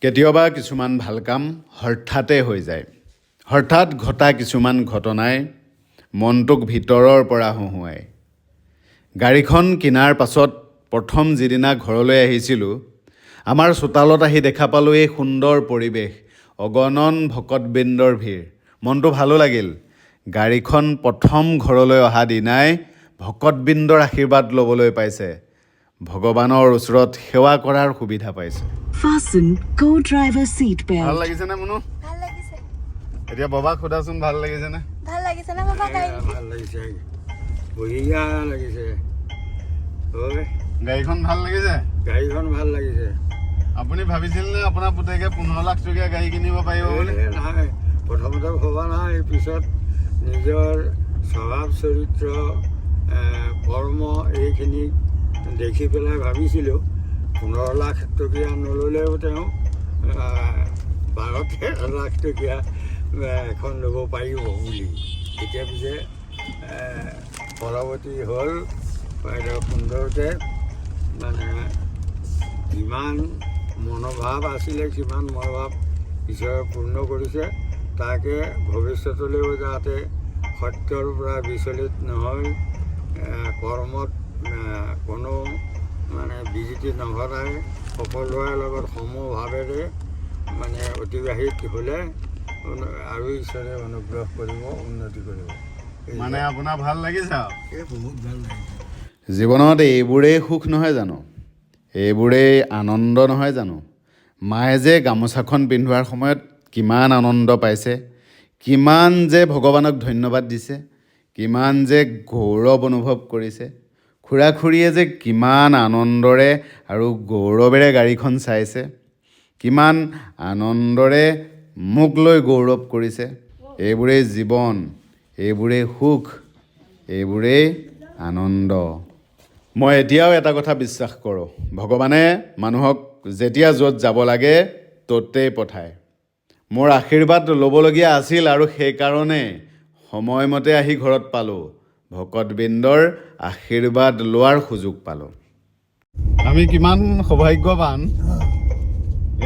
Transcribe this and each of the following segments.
কেতিয়াবা কিছুমান ভাল কাম হঠাতে হৈ যায়। হঠাৎ ঘটা কিছুমান ঘটনাই মনটোক ভিতৰৰ পৰা হুহুৱায়। গাড়ীখন কিনাৰ পাছত প্ৰথম যিদিনা ঘৰলৈ আহিছিলোঁ, আমাৰ চোতালত আহি দেখা পালোঁ এই সুন্দৰ পৰিৱেশ, অগণন ভকতবৃন্দৰ ভিৰ। মনটো ভালো লাগিল। গাড়ীখন প্ৰথম ঘৰলৈ অহা দিনাই ভকতবৃন্দৰ আশীৰ্বাদ ল'বলৈ পাইছে, ভগৱানৰ ওচৰত সেৱা কৰাৰ সুবিধা পাইছে। Fasten co-driver seat ভাল belt. লাগিছেনে মুনু? ভাল লাগিছে। এতিয়া বাবাক সোধাচোন, ভাল লাগিছেনে? ভাল লাগিছে না বাবা গাড়ী? ভাল লাগিছে, বঢ়িয়া লাগিছে। ঐ গাড়ীখন ভাল লাগিছে? গাড়ীখন ভাল লাগিছে। আপুনি ভাবিছিল নে আপোনাৰ পুতেকে 15 লাখ টকীয়া গাড়ী কিনিব পাৰিব বুলি? নাই, প্ৰথমতে ভবা নাই, পিছত নিজৰ স্বভাৱ চৰিত্ৰ কৰ্ম এইখিনি দেখি পেলাই ভাবিছিলোঁ 15 লাখ টকীয়া নল'লেও তেওঁ 12-13 লাখ টকীয়া এখন ল'ব পাৰিব বুলি। এতিয়া পিছে পৰৱৰ্তী হ'ল সুন্দৰকৈ মানে যিমান মনোভাৱ আছিলে সিমান মনোভাৱ ঈশ্বৰে পূৰ্ণ কৰিছে। তাকে ভৱিষ্যতলৈও যাতে সত্যৰ পৰা বিচলিত নহয়, কৰ্মত কোনো মানে বিজুতি নঘটাই সকলোৰে লগত সমভাৱেৰে মানে অতিবাহিত হ'লে আৰু ঈশ্বৰে অনুগ্ৰহ কৰিব, উন্নতি কৰিব। মানে আপোনাৰ ভাল লাগিছে আৰু? এই বহুত ভাল লাগিছে। জীৱনত এইবোৰেই সুখ নহয় জানো? এইবোৰেই আনন্দ নহয় জানো? মায়ে যে গামোচাখন পিন্ধোৱাৰ সময়ত কিমান আনন্দ পাইছে, কিমান যে ভগৱানক ধন্যবাদ দিছে, কিমান যে গৌৰৱ অনুভৱ কৰিছে। খুৰা খুৰীয়ে যে কিমান আনন্দৰে আৰু গৌৰৱেৰে গাড়ীখন চাইছে, কিমান আনন্দৰে মোক লৈ গৌৰৱ কৰিছে। এইবোৰেই জীৱন, এইবোৰেই সুখ, এইবোৰেই আনন্দ। মই এতিয়াও এটা কথা বিশ্বাস কৰোঁ, ভগৱানে মানুহক যেতিয়া য'ত যাব লাগে ত'তেই পঠায়। মোৰ আশীৰ্বাদ ল'বলগীয়া আছিল আৰু সেইকাৰণে সময়মতে আহি ঘৰত পালোঁ, ভকতবৃন্দৰ আশীৰ্বাদ লোৱাৰ সুযোগ পালোঁ। আমি কিমান সৌভাগ্যৱান,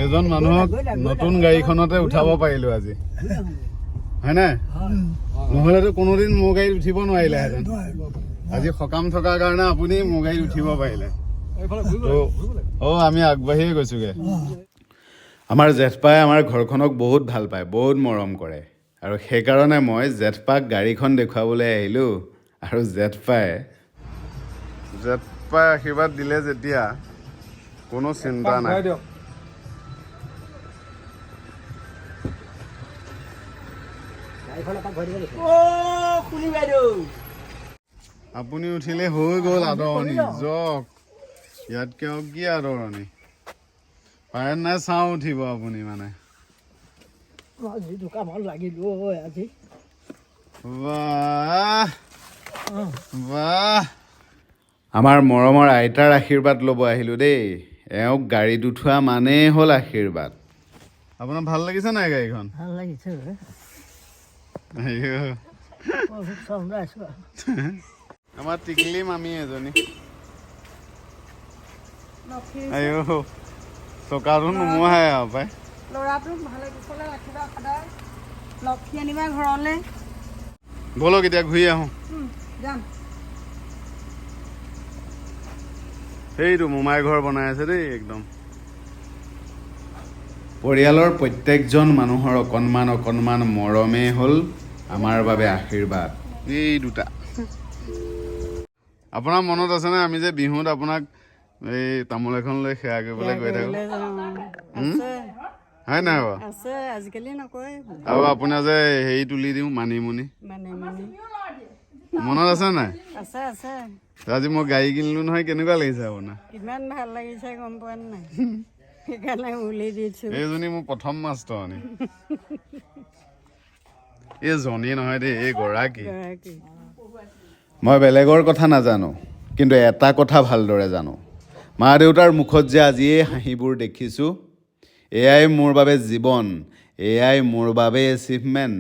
এজন মানুহক নতুন গাড়ীখনতে উঠাব পাৰিলোঁ আজি, হয়নে? নহ'লেতো কোনোদিন মোৰ গাড়ীত উঠিব নোৱাৰিলেহেঁতেন। আজি সকাম থকাৰ কাৰণে আপুনি মোৰ গাড়ীত উঠিব পাৰিলে। আমি আগবাঢ়িয়ে গৈছোঁগৈ। আমাৰ জেঠপাই আমাৰ ঘৰখনক বহুত ভাল পায়, বহুত মৰম কৰে, আৰু সেইকাৰণে মই জেঠপাক গাড়ীখন দেখুৱাবলৈ আহিলোঁ। আৰু জেঠপাই আশীৰ্বাদ দিলে যেতিয়া কোনো চিন্তা নাই। আপুনি উঠিলে হৈ গ'ল আদৰণি, যাওক। ইয়াতকৈ আৰু কি আদৰণি? পাৰে নাই চাওঁ উঠিব আপুনি মানে। বাহ বাহ, আমাৰ মৰমৰ আইতাৰ আশীৰ্বাদ ল'ব আহিলোঁ দেই। এওঁক গাড়ীত উঠোৱা মানেই হ'ল আশীৰ্বাদ। আপোনাৰ ভাল লাগিছে নাই গাড়ীখন? ভাল লাগিছে। আমাৰ টিকলি মামী এজনী। আইঅ, টকাটো নোমোহাই আৰু পাই। ল'ৰাটোক ভালে কুশলে ৰাখিবা সদায়, লক্ষী আনিবা ঘৰলৈ। ব'লক এতিয়া ঘূৰি আহোঁ। যাম। সেইটো মোমাই ঘৰ বনাই আছে দেই একদম। পৰিয়ালৰ প্ৰত্যেকজন মানুহৰ অকণমান অকণমান মৰমেই হ'ল আমাৰ বাবে আশীৰ্বাদ। এই দুটা আপোনাৰ মনত আছেনে, আমি যে বিহুত আপোনাক এই তামোল এখন লৈ সেৱা কৰিবলৈ গৈ থাকোঁ, হয় নাই বাৰু? আছে, আজিকালি নকয়। আৰু আপোনাৰ যে হেৰি তুলি দিওঁ মানিমুনি, মনত আছে নাই? আছে আছে। আজি মই গাড়ী কিনিলোঁ নহয়, কেনেকুৱা লাগিছে আপোনাৰ? কিমান ভাল লাগিছে গম পোৱা নাই? সেইকাৰণে উলি দিছোঁ। এইজনী মোৰ প্ৰথম মাষ্টৰণী। এই জনী নহয় দেই, এই গৰাকী। মই বেলেগৰ কথা নাজানো, কিন্তু এটা কথা ভালদৰে জানো, মা দেউতাৰ মুখত যে আজি এই হাঁহিবোৰ দেখিছোঁ, এয়াই মোৰ বাবে জীৱন, এয়াই মোৰ বাবে এচিভমেণ্ট।